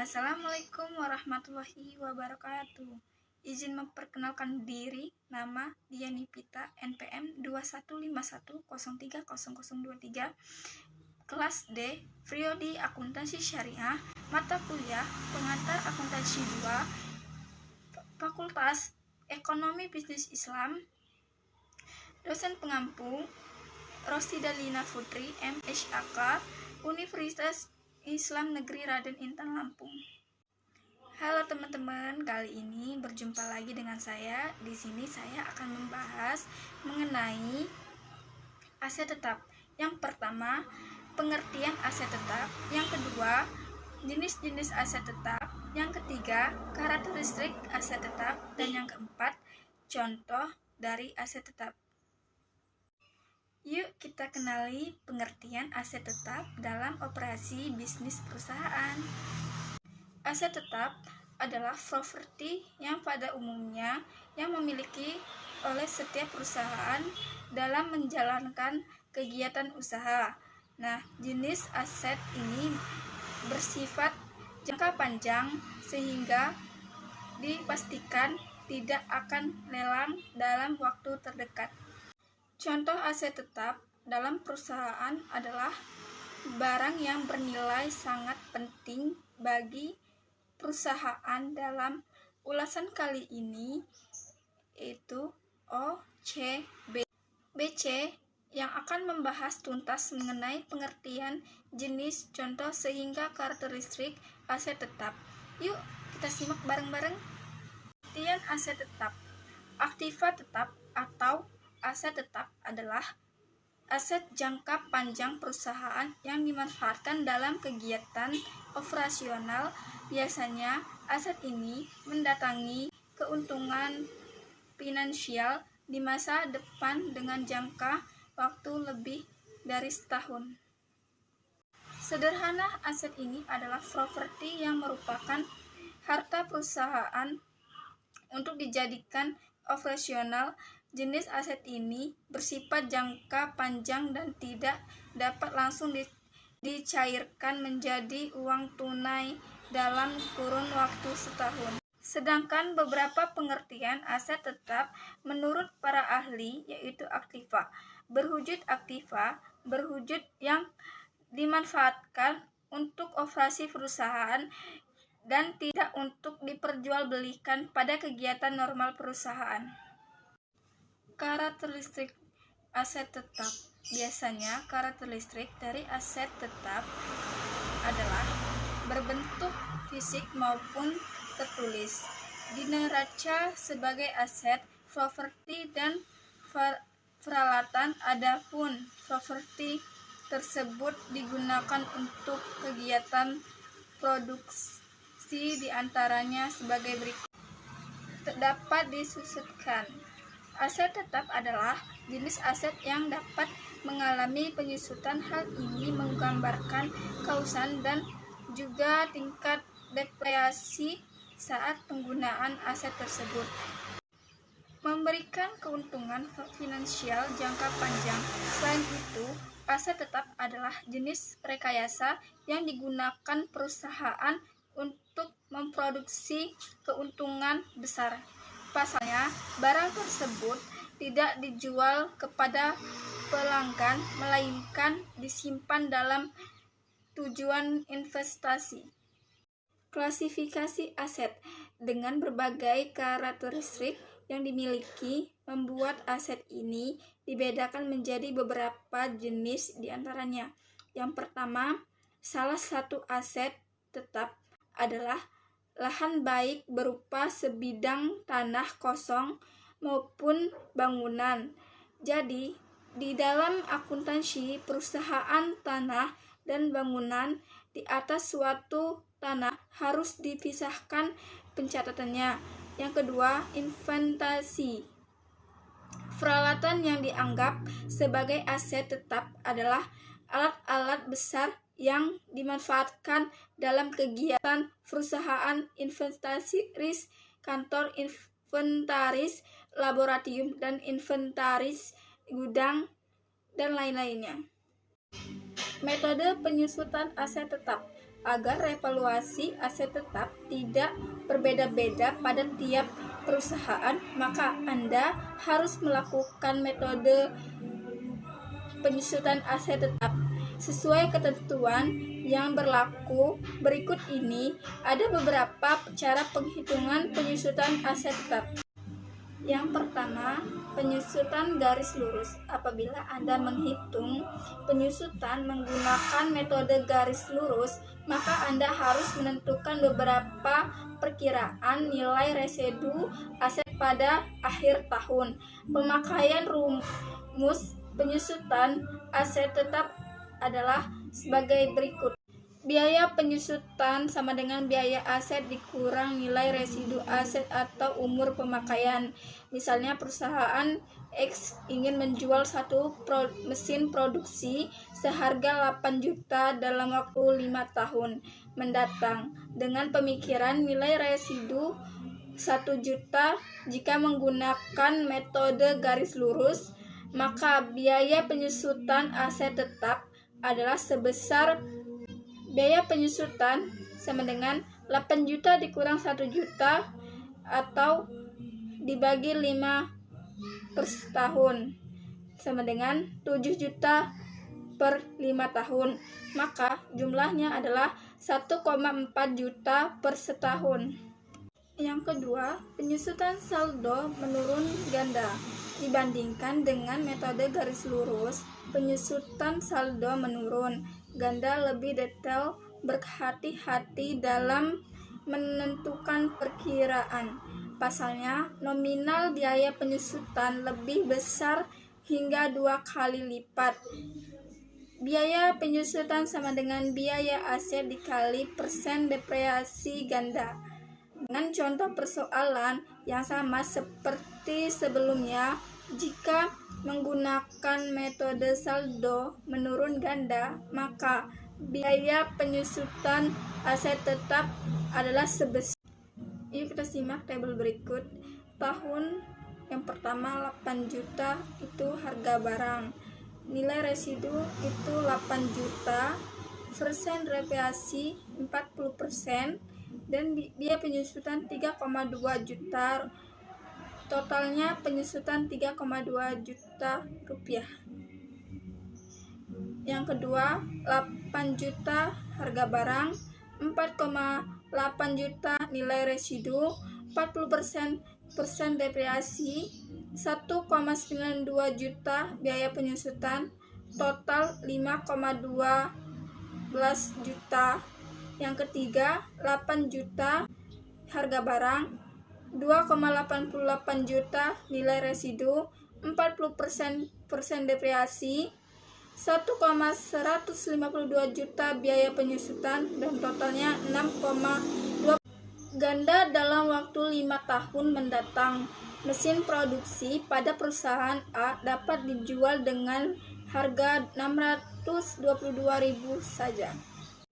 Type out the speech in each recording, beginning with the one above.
Assalamualaikum warahmatullahi wabarakatuh. Izin memperkenalkan diri, nama Diani Pita, NPM 2151030023, kelas D, Prodi Akuntansi Syariah, mata kuliah pengantar akuntansi 2, Fakultas Ekonomi Bisnis Islam, dosen pengampu Rosida Lina Putri, MSAK, Universitas Islam Negeri Raden Intan Lampung. Halo teman-teman, kali ini berjumpa lagi dengan saya. Di sini saya akan membahas mengenai aset tetap. Yang pertama, pengertian aset tetap. Yang kedua, jenis-jenis aset tetap. Yang ketiga, karakteristik aset tetap. Dan yang keempat, contoh dari aset tetap. Yuk kita kenali pengertian aset tetap dalam operasi bisnis perusahaan. Aset tetap adalah properti yang pada umumnya yang memiliki oleh setiap perusahaan dalam menjalankan kegiatan usaha. Nah, jenis aset ini bersifat jangka panjang sehingga dipastikan tidak akan lelang dalam waktu terdekat. Contoh aset tetap dalam perusahaan adalah barang yang bernilai sangat penting bagi perusahaan. Dalam ulasan kali ini yaitu OCB. BC yang akan membahas tuntas mengenai pengertian jenis, contoh, sehingga karakteristik aset tetap. Yuk kita simak bareng-bareng. Pengertian aset tetap. Aktiva tetap atau aset tetap adalah aset jangka panjang perusahaan yang dimanfaatkan dalam kegiatan operasional. Biasanya, aset ini mendatangi keuntungan finansial di masa depan dengan jangka waktu lebih dari setahun. Sederhana, aset ini adalah properti yang merupakan harta perusahaan untuk dijadikan operasional. Jenis aset ini bersifat jangka panjang dan tidak dapat langsung dicairkan menjadi uang tunai dalam kurun waktu setahun. Sedangkan beberapa pengertian aset tetap menurut para ahli yaitu aktiva. Berwujud aktiva, berwujud yang dimanfaatkan untuk operasi perusahaan dan tidak untuk diperjualbelikan pada kegiatan normal perusahaan. Karakteristik aset tetap. Biasanya karakteristik dari aset tetap adalah berbentuk fisik maupun tertulis, dineraca sebagai aset, properti dan peralatan. Adapun properti tersebut digunakan untuk kegiatan produksi diantaranya sebagai berikut. Dapat disusutkan. Aset tetap adalah jenis aset yang dapat mengalami penyusutan. Hal ini menggambarkan kausan dan juga tingkat depresiasi saat penggunaan aset tersebut. Memberikan keuntungan finansial jangka panjang. Selain itu, aset tetap adalah jenis rekayasa yang digunakan perusahaan untuk memproduksi keuntungan besar. Pasalnya, barang tersebut tidak dijual kepada pelanggan, melainkan disimpan dalam tujuan investasi. Klasifikasi aset dengan berbagai karakteristik yang dimiliki membuat aset ini dibedakan menjadi beberapa jenis diantaranya. Yang pertama, salah satu aset tetap adalah lahan baik berupa sebidang tanah kosong maupun bangunan. Jadi, di dalam akuntansi perusahaan tanah dan bangunan di atas suatu tanah harus dipisahkan pencatatannya. Yang kedua, investasi. Peralatan yang dianggap sebagai aset tetap adalah alat-alat besar yang dimanfaatkan dalam kegiatan perusahaan, inventaris, kantor, inventaris, laboratorium, dan inventaris gudang, dan lain-lainnya. Metode penyusutan aset tetap. agar revaluasi aset tetap tidak berbeda-beda pada tiap perusahaan, maka Anda harus melakukan metode penyusutan aset tetap sesuai ketentuan yang berlaku. Berikut ini ada beberapa cara penghitungan penyusutan aset tetap. Yang pertama, penyusutan garis lurus. Apabila Anda menghitung penyusutan menggunakan metode garis lurus, maka Anda harus menentukan beberapa perkiraan nilai residu aset pada akhir tahun. Pemakaian rumus penyusutan aset tetap adalah sebagai berikut. Biaya penyusutan sama dengan biaya aset dikurang nilai residu aset atau umur pemakaian. Misalnya perusahaan X ingin menjual satu mesin produksi seharga 8 juta dalam waktu 5 tahun mendatang dengan pemikiran nilai residu 1 juta. Jika menggunakan metode garis lurus, maka biaya penyusutan aset tetap adalah sebesar biaya penyusutan sama dengan 8 juta dikurang 1 juta atau dibagi 5 per tahun sama dengan 7 juta per 5 tahun. Maka jumlahnya adalah 1,4 juta per setahun. Yang kedua, penyusutan saldo menurun ganda. Dibandingkan dengan metode garis lurus, penyusutan saldo menurun ganda lebih detail, berhati-hati dalam menentukan perkiraan. Pasalnya, nominal biaya penyusutan lebih besar hingga 2 kali lipat. Biaya penyusutan sama dengan biaya aset dikali persen depresiasi ganda. Dengan contoh persoalan yang sama seperti sebelumnya, jika menggunakan metode saldo menurun ganda, maka biaya penyusutan aset tetap adalah sebesar. Yuk kita simak tabel berikut. Tahun yang pertama 8 juta itu harga barang. Nilai residu itu 8 juta. Persen depresiasi 40%. Dan biaya penyusutan 3,2 juta. Totalnya penyusutan 3,2 juta rupiah. Yang kedua, 8 juta harga barang, 4,8 juta nilai residu, 40% depresiasi, 1,92 juta biaya penyusutan, total 5,12 juta. Yang ketiga, 8 juta harga barang, 2,88 juta nilai residu, 40% depresiasi, 1,152 juta biaya penyusutan, dan totalnya 6,2 ganda dalam waktu 5 tahun mendatang. Mesin produksi pada perusahaan A dapat dijual dengan harga 622.000 saja.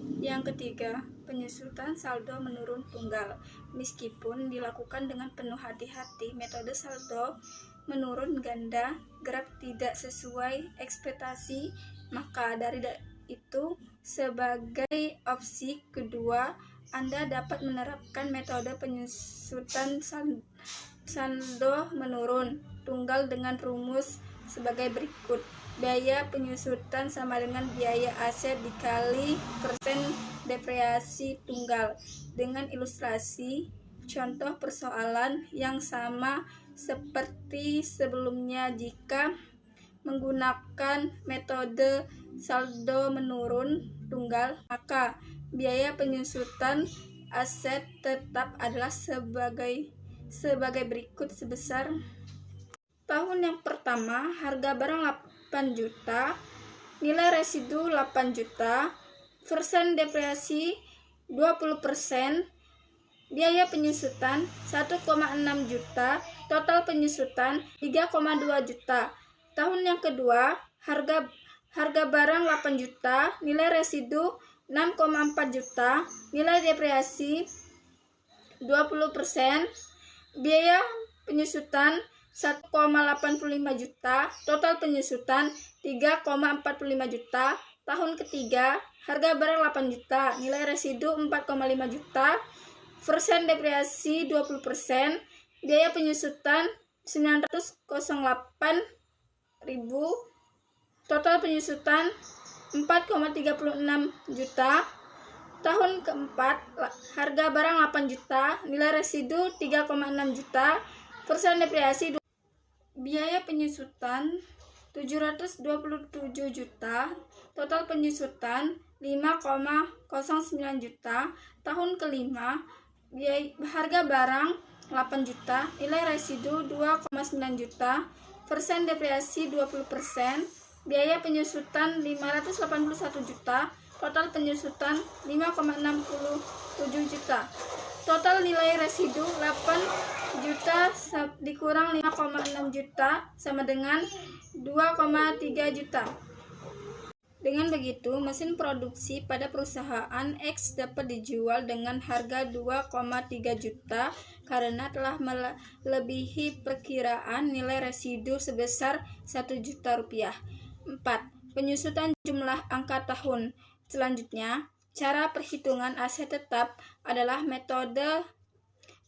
Yang ketiga, penyusutan saldo menurun tunggal. Meskipun dilakukan dengan penuh hati-hati, metode saldo menurun ganda kerap tidak sesuai ekspektasi, maka dari itu sebagai opsi kedua, Anda dapat menerapkan metode penyusutan saldo menurun tunggal dengan rumus sebagai berikut. Biaya penyusutan sama dengan biaya aset dikali persen depresiasi tunggal. Dengan ilustrasi contoh persoalan yang sama seperti sebelumnya, jika menggunakan metode saldo menurun tunggal, maka biaya penyusutan aset tetap adalah sebagai berikut sebesar. Tahun yang pertama, harga barang 8 juta, nilai residu 8 juta, persen depresiasi 20%, biaya penyusutan 1,6 juta, total penyusutan 3,2 juta. Tahun yang kedua, harga barang 8 juta, nilai residu 6,4 juta, nilai depresiasi 20%, biaya penyusutan 1,85 juta, total penyusutan 3,45 juta. Tahun ketiga, harga barang 8 juta, nilai residu 4,5 juta, persen depresiasi 20%, biaya penyusutan 908.000, total penyusutan 4,36 juta. Tahun keempat, harga barang 8 juta, nilai residu 3,6 juta, persen depresiasi, biaya penyusutan 727 juta, total penyusutan 5,09 juta. Tahun kelima, harga barang 8 juta, nilai residu 2,9 juta, persen depresiasi 20%, biaya penyusutan 581 juta, total penyusutan 5,67 juta. Total nilai residu 8 juta dikurang 5,6 juta sama dengan 2,3 juta. Dengan begitu, mesin produksi pada perusahaan X dapat dijual dengan harga 2,3 juta karena telah melebihi perkiraan nilai residu sebesar 1 juta rupiah. 4. Penyusutan jumlah angka tahun. Selanjutnya, cara perhitungan aset tetap adalah metode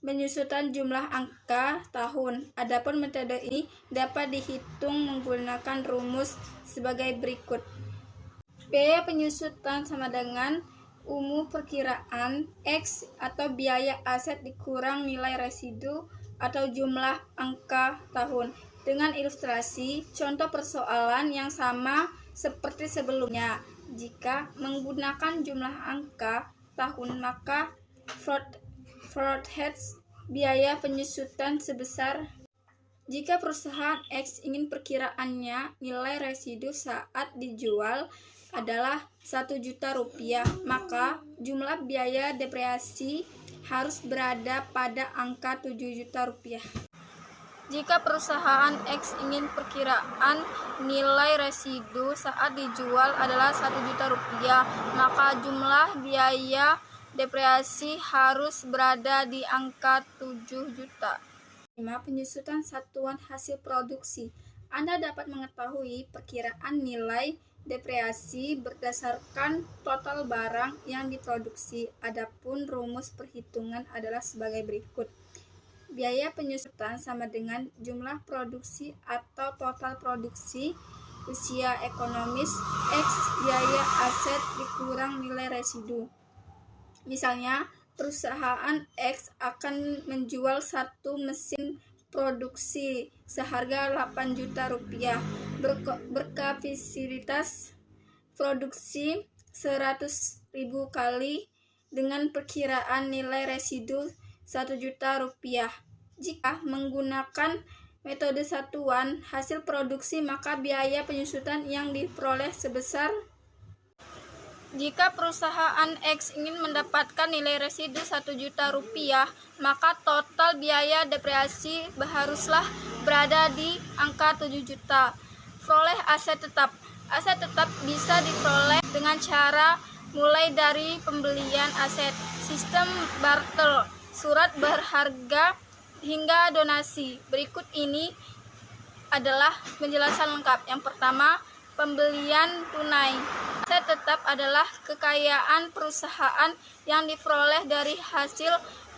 penyusutan jumlah angka tahun. Adapun metode ini dapat dihitung menggunakan rumus sebagai berikut. Biaya penyusutan sama dengan perkiraan X atau biaya aset dikurang nilai residu atau jumlah angka tahun. Dengan ilustrasi, contoh persoalan yang sama seperti sebelumnya. Jika menggunakan jumlah angka tahun, maka forecast biaya penyusutan sebesar. Jika perusahaan X ingin perkiraannya nilai residu saat dijual adalah 1 juta rupiah, maka jumlah biaya depresiasi harus berada pada angka 7 juta rupiah. Jika perusahaan X ingin perkiraan nilai residu saat dijual adalah 1 juta rupiah, maka jumlah biaya depresiasi harus berada di angka 7 juta. 5. Penyusutan satuan hasil produksi. Anda dapat mengetahui perkiraan nilai depresiasi berdasarkan total barang yang diproduksi. Adapun rumus perhitungan adalah sebagai berikut. Biaya penyusutan sama dengan jumlah produksi atau total produksi usia ekonomis X biaya aset dikurang nilai residu. Misalnya, perusahaan X akan menjual satu mesin produksi seharga 8 juta rupiah berkapasitas produksi 100.000 kali dengan perkiraan nilai residu 1 juta rupiah. Jika menggunakan metode satuan hasil produksi, maka biaya penyusutan yang diperoleh sebesar. Jika perusahaan X ingin mendapatkan nilai residu 1 juta rupiah, maka total biaya depresiasi haruslah berada di angka 7 juta. Peroleh aset tetap. Aset tetap bisa diperoleh dengan cara mulai dari pembelian aset, sistem barter, surat berharga, hingga donasi. Berikut ini adalah penjelasan lengkap. Yang pertama, pembelian tunai. Aset tetap adalah kekayaan perusahaan yang diperoleh dari hasil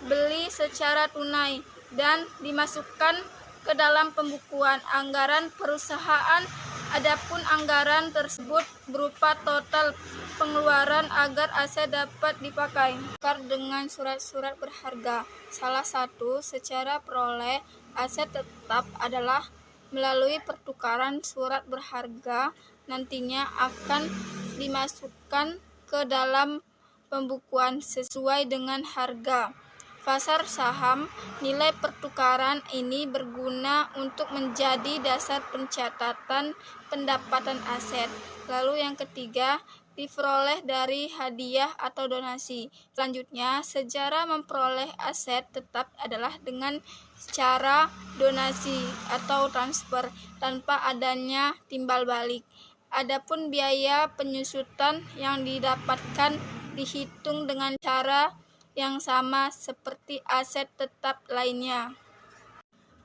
beli secara tunai dan dimasukkan ke dalam pembukuan anggaran perusahaan. Adapun anggaran tersebut berupa total pengeluaran agar aset dapat dipakai. Tukar dengan surat-surat berharga. Salah satu secara peroleh aset tetap adalah melalui pertukaran surat berharga. Nantinya akan dimasukkan ke dalam pembukuan sesuai dengan harga pasar saham. Nilai pertukaran ini berguna untuk menjadi dasar pencatatan pendapatan aset. Lalu yang ketiga, diperoleh dari hadiah atau donasi. Selanjutnya, sejarah memperoleh aset tetap adalah dengan cara donasi atau transfer tanpa adanya timbal balik. Adapun biaya penyusutan yang didapatkan dihitung dengan cara yang sama seperti aset tetap lainnya.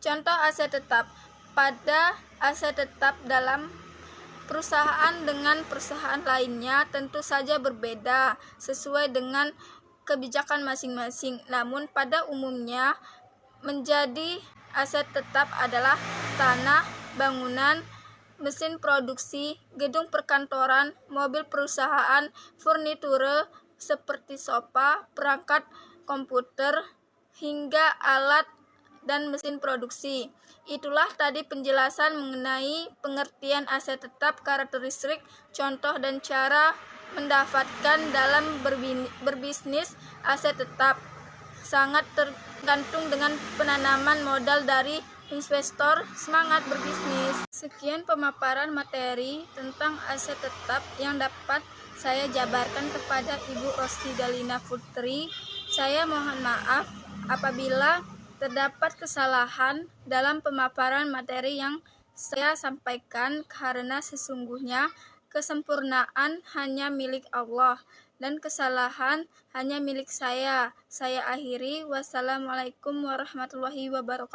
Contoh aset tetap. Pada aset tetap dalam Perusahaan dengan perusahaan lainnya tentu saja berbeda sesuai dengan kebijakan masing-masing. Namun pada umumnya menjadi aset tetap adalah tanah, bangunan, mesin produksi, gedung perkantoran, mobil perusahaan, furniture seperti sofa, perangkat komputer, hingga alat dan mesin produksi. Itulah tadi penjelasan mengenai pengertian aset tetap, karakteristik, contoh, dan cara mendapatkan dalam berbisnis. Aset tetap sangat tergantung dengan penanaman modal dari investor semangat berbisnis. Sekian pemaparan materi tentang aset tetap yang dapat saya jabarkan kepada Ibu Rosti Dalina Putri. Saya mohon maaf apabila terdapat kesalahan dalam pemaparan materi yang saya sampaikan, karena sesungguhnya kesempurnaan hanya milik Allah dan kesalahan hanya milik saya. Saya akhiri. Wassalamualaikum warahmatullahi wabarakatuh.